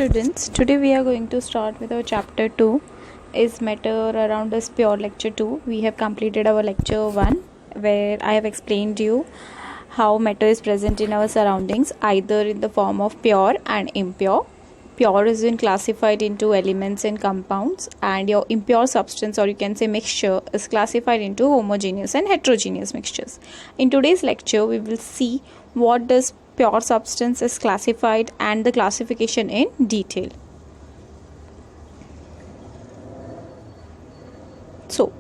Students, today we are going to start with our chapter 2 is matter around us pure lecture 2. We have completed our lecture 1 where I have explained you how matter is present in our surroundings either in the form of pure and impure. Pure is been classified into elements and compounds, and your impure substance, or you can say mixture, is classified into homogeneous and heterogeneous mixtures. In today's lecture we will see what does pure substance is classified and the classification in detail. So,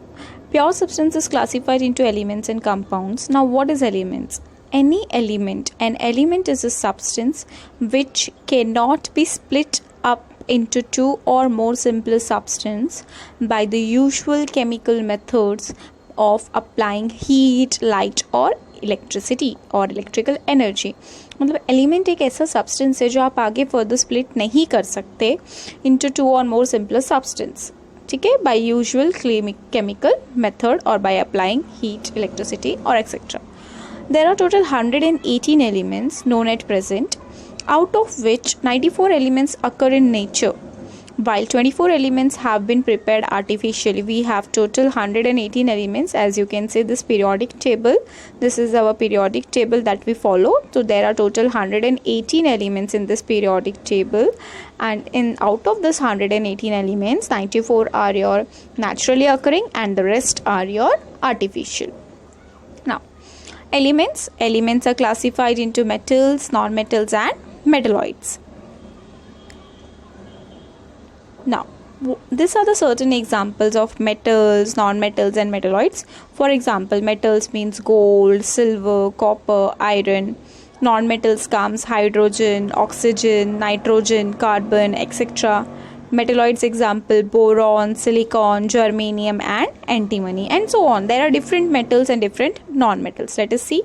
pure substance is classified into elements and compounds. Now, what is elements? Any element. An element is a substance which cannot be split up into two or more simpler substances by the usual chemical methods of applying heat, light और electricity और electrical energy. मतलब element एक ऐसा substance है जो आप आगे further split नहीं कर सकते इनटू टू और मोर सिंपलर सब्सटेंस, ठीक है, बाय यूजुअल केमिकल मेथड और बाय अप्लाइंग हीट, इलेक्ट्रिसिटी और etcetera. There are total 118 elements known at present, out of which 94 elements occur in nature, while 24 elements have been prepared artificially. We have total 118 elements. As you can see, this periodic table, this is our periodic table that we follow. So there are total 118 elements in this periodic table, and out of this 118 elements, 94 are your naturally occurring and the rest are your artificial. Now, elements are classified into metals, non-metals and metalloids. Now, these are the certain examples of metals, non-metals and metalloids. For example, metals means gold, silver, copper, iron. Non-metals comes hydrogen, oxygen, nitrogen, carbon, etc. Metalloids example boron, silicon, germanium and antimony, and so on. There are different metals and different non-metals. Let us see.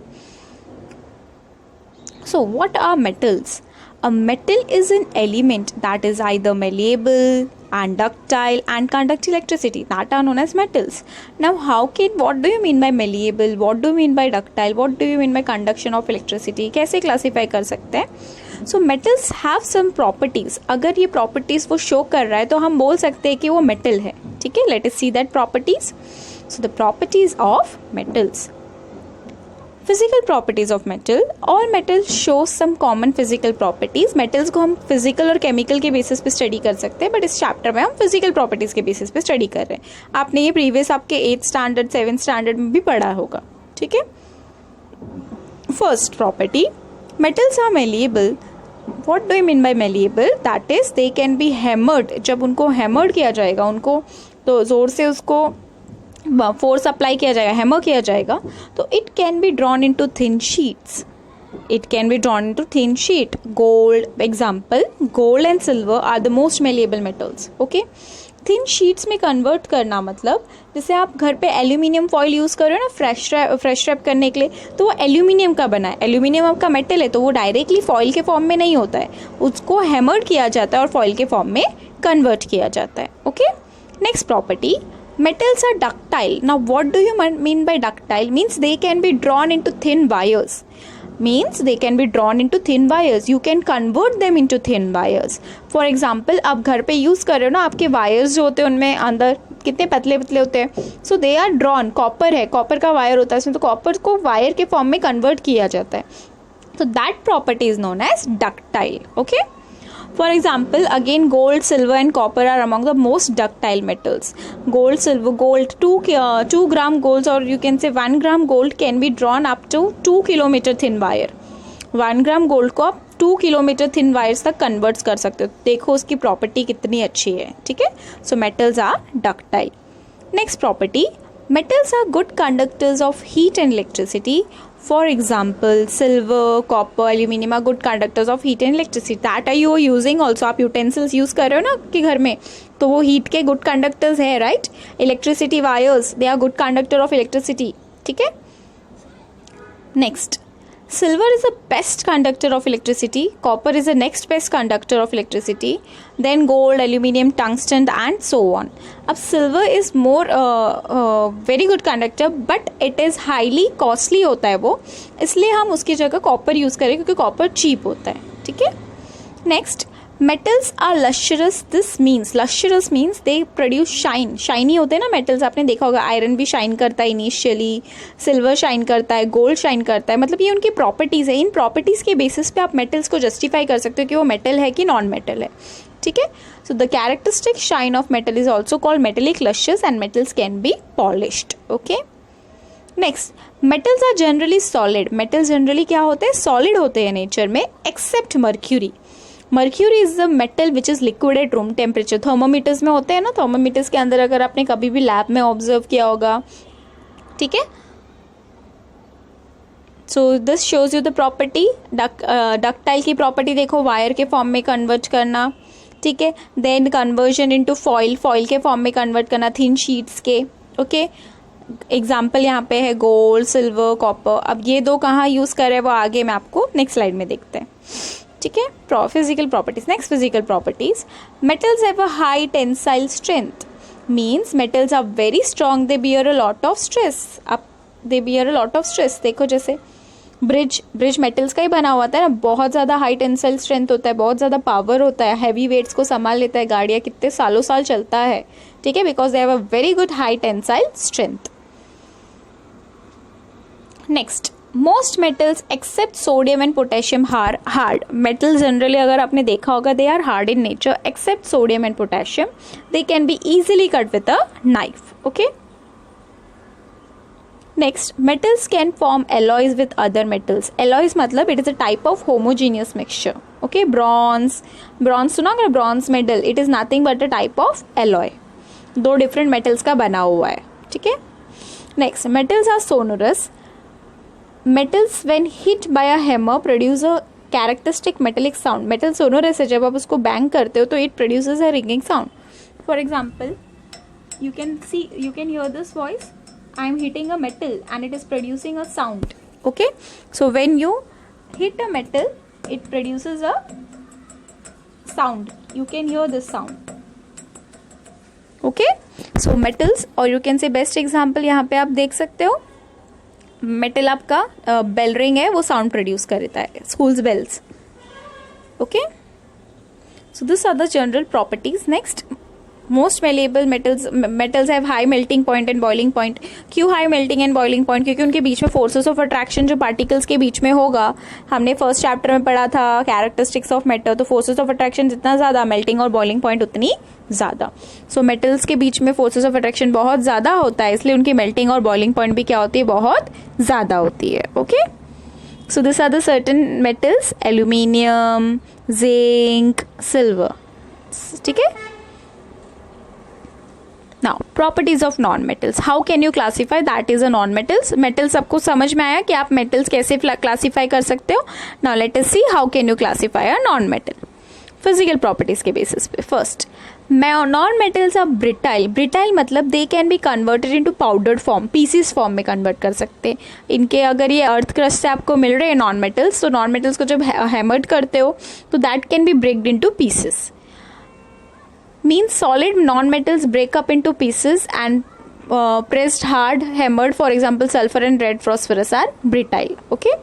So what are metals? A metal is an element that is either malleable and ductile and conduct electricity. That are known as metals. Now, what do you mean by malleable? What do you mean by ductile? What do you mean by conduction of electricity? कैसे classify कर सकते हैं? So metals have some properties. अगर ये properties वो show कर रहा है तो हम बोल सकते हैं कि वो metal है, ठीक है? Let us see that properties. So the properties of metals. Physical properties of metal. All metals show some common physical properties. Metals को हम physical और chemical के basis पे study कर सकते हैं, but इस chapter में हम physical properties के basis पे study कर रहे हैं. आपने ये previous आपके 8th standard, 7th standard में भी पढ़ा होगा, ठीक है? First property, metals are malleable. What do you mean by malleable? That is, they can be hammered. जब उनको hammered किया जाएगा, उनको तो ज़ोर से उसको फोर्स अप्लाई किया जाएगा, हैमर किया जाएगा, तो it can be drawn into thin sheets. It can be drawn into thin sheet. Gold example, gold and silver are the most malleable metals. Okay, thin sheets में कन्वर्ट करना मतलब जैसे आप घर पे एल्यूमिनियम फॉइल यूज़ कर रहे हो ना फ्रेश रैप करने के लिए, तो वो एल्यूमिनियम का बना है. एल्यूमिनियम आपका मेटल है तो वो डायरेक्टली फॉइल के फॉर्म में नहीं होता है, उसको हैमर्ड किया जाता है और फॉइल के फॉर्म में कन्वर्ट किया जाता है. Okay, next property, metals are ductile. Now what do you mean by ductile? Means they can be drawn into thin wires. You can convert them into thin wires. For example, आप घर पे use कर रहे हो ना, आपके wires जो होते हैं उनमें अंदर कितने पतले पतले होते हैं. सो दे आर ड्रॉन. कॉपर है, कॉपर का वायर होता है इसमें, तो कॉपर को वायर के फॉर्म में कन्वर्ट किया जाता है. तो that property is known as ductile. Okay, for example, again gold, silver and copper are among the most ductile metals. Gold, silver, gold, 2 gram gold, or you can say 1 gram gold can be drawn up to 2 kilometer thin wire. 1 gram gold को आप 2 kilometer thin wires तक converts कर सकते हो. देखो उसकी property कितनी अच्छी है, ठीक है? So metals are ductile. Next property, metals are good conductors of heat and electricity. For example, silver, copper, aluminum are good conductors of heat and electricity. That are you using also. आप utensils use कर रहे हो ना आपके घर में, तो वो heat के good conductors है, right? Electricity wires, they are good conductor of electricity. ठीक है? Next, silver is the best conductor of electricity. Copper is the next best conductor of electricity. Then gold, aluminium, tungsten and so on. अब silver is more very good conductor, but it is highly costly होता है वो, इसलिए हम उसकी जगह copper use करें क्योंकि कॉपर चीप होता है. ठीक है. Next, metals are lustrous, this means, lustrous means they produce shine, shiny होते हैं ना मेटल्स, आपने देखा होगा आयरन भी शाइन करता है इनिशियली, सिल्वर शाइन करता है, गोल्ड शाइन करता है, मतलब ये उनकी प्रॉपर्टीज़ है, इन प्रॉपर्टीज़ के बेसिस पे आप मेटल्स को जस्टिफाई कर सकते हो कि वो मेटल है कि नॉन मेटल है, ठीक है। So the characteristic shine of metal is also called metallic lustres and metals can be polished, okay. Next, metals are generally solid, metals generally क्या होते हैं, सॉलिड होते हैं नेचर में, except mercury. Mercury is the metal which is liquid at room temperature, thermometers में होते हैं ना, थर्मोमीटर्स के अंदर अगर आपने कभी भी लैब में ऑब्जर्व किया होगा, ठीक है। So this shows you the property, ductile की प्रॉपर्टी देखो, वायर के फॉर्म में कन्वर्ट करना, ठीक है, then conversion into foil, foil के फॉर्म में कन्वर्ट करना थिन शीट्स के, ओके। एग्जाम्पल यहाँ पे है गोल्ड, सिल्वर, कॉपर। अब ये दो कहाँ यूज करें वो आगे मैं आपको नेक्स्ट स्लाइड में देखते हैं, ठीक है। Physical properties, next physical properties, metals have a high tensile strength, means metals are very strong, they bear a lot of stress, अब they bear a lot of stress, देखो जैसे ब्रिज मेटल्स का ही बना हुआ था ना, बहुत ज़्यादा हाई टेंसाइल स्ट्रेंथ होता है, बहुत ज़्यादा पावर होता है, हैवी वेट्स को संभाल लेता है, गाड़ियाँ कितने सालों साल चलता है, ठीक है, because they have a very good high tensile strength. Next, most metals except sodium and potassium are hard, metal generally अगर आपने देखा होगा they are hard in nature except sodium and potassium, they can be easily cut with a knife, okay. Next, metals can form alloys with other metals, alloys मतलब it is a type of homogeneous mixture, okay. Bronze सुना अगर, bronze metal, it is nothing but a type of alloy, दो different metals का बना हुआ है, ठीक है। Next, metals are sonorous, metals when hit by a hammer produce a characteristic metallic sound, metal sonorous है, जब आप उसको बैंग करते हो तो it produces a ringing sound. For example, you can hear this voice, I am hitting a metal and it is producing a sound, okay. So when you hit a metal it produces a sound, you can hear this sound, okay. So metals, और you can say best example यहाँ पे आप देख सकते हो, metal आपका bell ring है, वो साउंड प्रोड्यूस करता है, schools bells, okay. So this are the general properties. Next, most malleable metals have high melting point and boiling point, क्यों high melting and boiling point, क्योंकि उनके बीच में फोर्सेस ऑफ अट्रैक्शन जो पार्टिकल्स के बीच में होगा, हमने फर्स्ट चैप्टर में पढ़ा था कैरेक्टरिस्टिक्स ऑफ मेटल, तो फोर्सेस ऑफ अट्रैक्शन जितना ज़्यादा, मेल्टिंग और बॉइलिंग पॉइंट उतनी ज़्यादा। सो मेटल्स के बीच में फोर्सेस ऑफ अट्रैक्शन बहुत ज़्यादा होता है, इसलिए उनकी मेल्टिंग और बॉइलिंग पॉइंट भी क्या होती है, बहुत ज़्यादा होती है, okay. So this are the certain metals, aluminium, zinc, silver, ठीक है। Now properties of non metals, how can you classify that is a non metals, metals सबको समझ में आया कि आप मेटल्स कैसे क्लासीफाई कर सकते हो। Now let us see how can you classify a non metal, physical properties के बेसिस पे। First, non metals are brittle, brittle मतलब they can be converted into powdered form, pieces form में convert कर सकते हैं इनके, अगर ये अर्थ क्रस्ट से आपको मिल रहे हैं नॉन मेटल्स, तो नॉन मेटल्स को जब हैमर्ड करते हो तो that can be breaked into pieces, means solid non-metals break up into pieces and pressed hard, hammered, for example sulfur and red phosphorus are brittle, okay.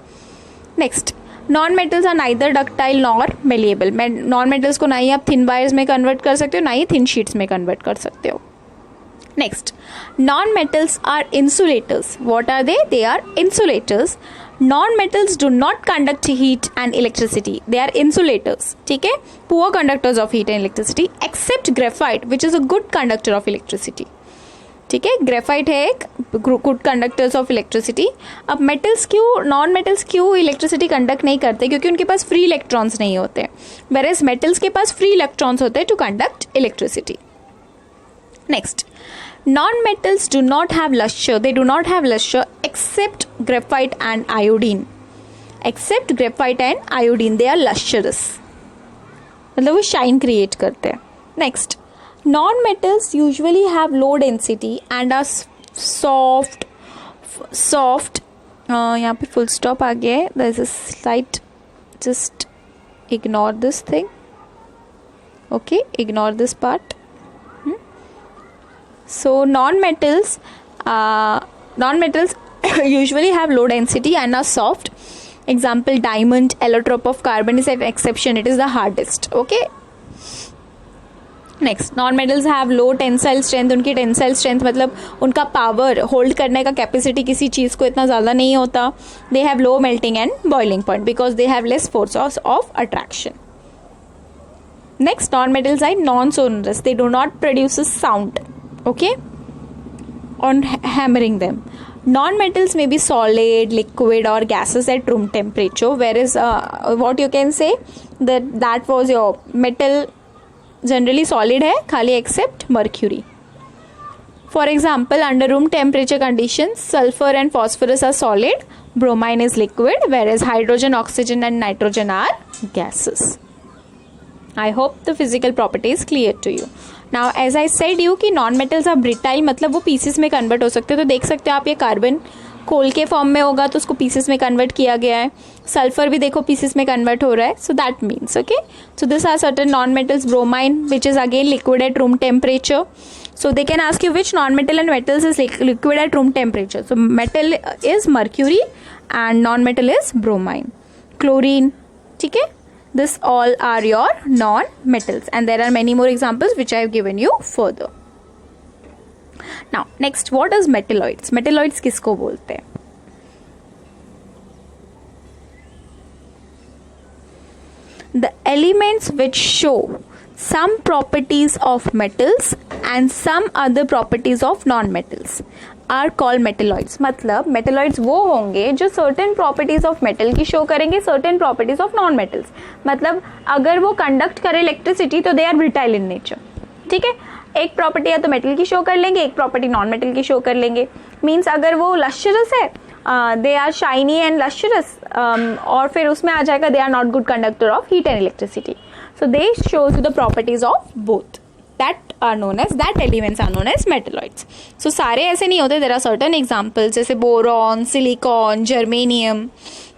Next, non-metals are neither ductile nor malleable, non-metals को ना ही आप thin wires में convert कर सकते हो, ना ही thin sheets में convert कर सकते हो। Next, non-metals are insulators, what are they? They are insulators, non-metals do not conduct heat and electricity, they are insulators, ठीक है, poor conductors of heat and electricity except graphite which is a good conductor of electricity, ठीक है, graphite है एक good conductors of electricity. अब metals क्यों, non metals क्यों electricity conduct नहीं करते, क्योंकि उनके पास फ्री इलेक्ट्रॉन्स नहीं होते, वेयरएज मेटल्स के पास फ्री इलेक्ट्रॉन्स होते हैं to conduct electricity. Next, non-metals do not have luster, they do not have luster except graphite and iodine, except graphite and iodine they are lustrous, मतलब वो shine create करते हैं। Next, non-metals usually have low density and are soft, यहाँ पे full stop आ गया है, there is a slight, just ignore this thing, okay, ignore this part. So non-metals usually have low density and are soft. Example, diamond, allotrope of carbon is an exception, it is the hardest, okay. Next, non metals have low tensile strength. उनकी tensile strength मतलब उनका power hold करने का capacity किसी चीज़ को इतना ज़्यादा नहीं होता. They have low melting and boiling point because they have less force of attraction. Next, non metals are non sonorous. They do not produce a sound, okay, on hammering them. Non-metals may be solid, liquid or gases at room temperature, whereas what you can say that was your metal generally solid है खाली except mercury. For example, under room temperature conditions, sulfur and phosphorus are solid, bromine is liquid, whereas hydrogen, oxygen and nitrogen are gases. I hope the physical property is clear to you. Now as I said you कि non metals are brittle, मतलब वो pieces में convert हो सकते हैं. तो देख सकते हो आप, ये कार्बन कोल के फॉर्म में होगा तो उसको पीसेस में कन्वर्ट किया गया है. सल्फर भी देखो पीसेस में कन्वर्ट हो रहा है. So that means okay. So this are certain non metals. Bromine which is again liquid at room temperature. So they can ask you which non-metal and metals is liquid at room temperature. So metal is mercury and non-metal is bromine, chlorine. ठीक है. This all are your non-metals and there are many more examples which I have given you further. Now next, what is metalloids? Metalloids किसको बोलते हैं? The elements which show some properties of metals and some other properties of non-metals are called metalloids. मतलब metalloids वो होंगे जो certain properties of metal की show करेंगे, certain properties of non-metals. मतलब अगर वो conduct करे electricity तो they are brittle in nature. ठीक है. एक प्रॉपर्टी या तो मेटल की शो कर लेंगे, एक प्रॉपर्टी नॉन मेटल की शो कर लेंगे. मीन्स अगर वो लश्चरस है, they are shiny and lustrous, और फिर उसमें आ जाएगा they are not good conductor of heat and electricity. So they shows you the properties of both that elements are known as metalloids. So सारे ऐसे नहीं होते. There are certain examples जैसे boron, silicon, germanium.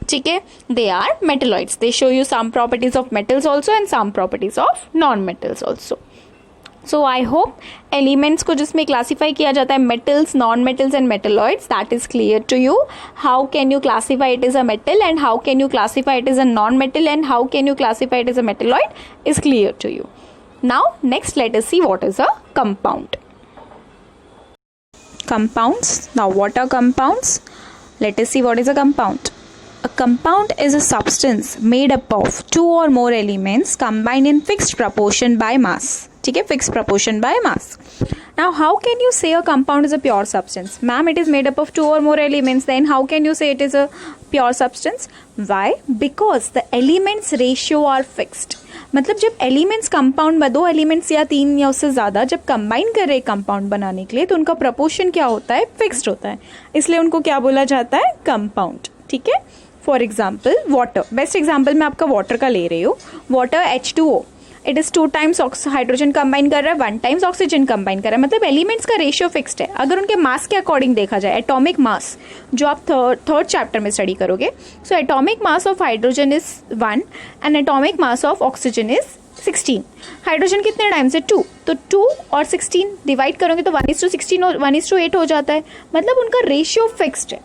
ठीक है. They are metalloids. They show you some properties of metals also and some properties of non-metals also. So I hope elements को जिसमें classify किया जाता है metals, non-metals and metalloids, that is clear to you. How can you classify it as a metal and how can you classify it as a non-metal and how can you classify it as a metalloid is clear to you. Now next let us see what is a compound. Compounds. Now what are compounds? Let us see what is a compound. A compound is a substance made up of two or more elements combined in fixed proportion by mass. ठीक है. Fixed proportion by mass. Now how can you say a compound is a pure substance? Ma'am, it is made up of two or more elements. Then how can you say it is a pure substance? Why? Because the elements ratio are fixed. मतलब जब elements compound में, दो elements या तीन या उससे ज़्यादा जब कंबाइन कर रहे कंपाउंड बनाने के लिए, तो उनका प्रपोर्शन क्या होता है? फिक्स्ड होता है. इसलिए उनको क्या बोला जाता है? कंपाउंड. ठीक है. For example water. Best example मैं आपका वाटर का ले रही हूँ. Water H2O, it is 2 times hydrogen combine कर रहा है, 1 टाइम्स ऑक्सीजन कंबाइन कर रहा है. मतलब एलिमेंट्स का रेशियो फिक्स्ड है. अगर उनके मास के अकॉर्डिंग देखा जाए, एटॉमिक मास जो आप थर्ड चैप्टर में स्टडी करोगे, so atomic mass of hydrogen is 1 and atomic mass of oxygen is 16. Hydrogen कितने टाइम्स है? 2. तो 2 और 16 डिवाइड करोगे तो 1:16 और 1:8 हो जाता है. मतलब उनका रेशियो फिक्स्ड है.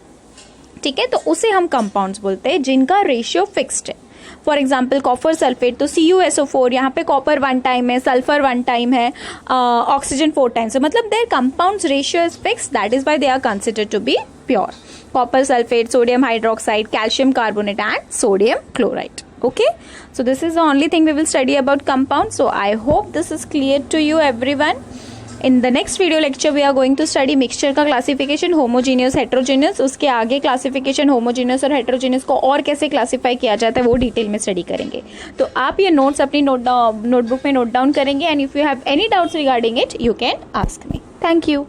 ठीक है. तो उसे हम कंपाउंड्स बोलते हैं जिनका रेशियो फिक्स्ड है. फॉर एग्जाम्पल कॉपर सल्फेट, तो CuSO4, यहाँ पे कॉपर 1 टाइम है, सल्फर 1 टाइम है, ऑक्सीजन 4 टाइम्स है. मतलब their compounds ratio is fixed, that is why they are considered to be pure. Copper sulphate, sodium hydroxide, calcium carbonate and sodium chloride. Okay, so this is the only thing we will study about compounds. So I hope this is clear to you everyone. In the next video lecture we are going to study mixture का classification, homogeneous, heterogeneous. उसके आगे classification homogeneous और heterogeneous को और कैसे classify किया जाता है वो डिटेल में स्टडी करेंगे. तो आप ये नोट्स अपनी नोटबुक में नोट डाउन करेंगे, and if you have any doubts regarding it you can ask me. Thank you.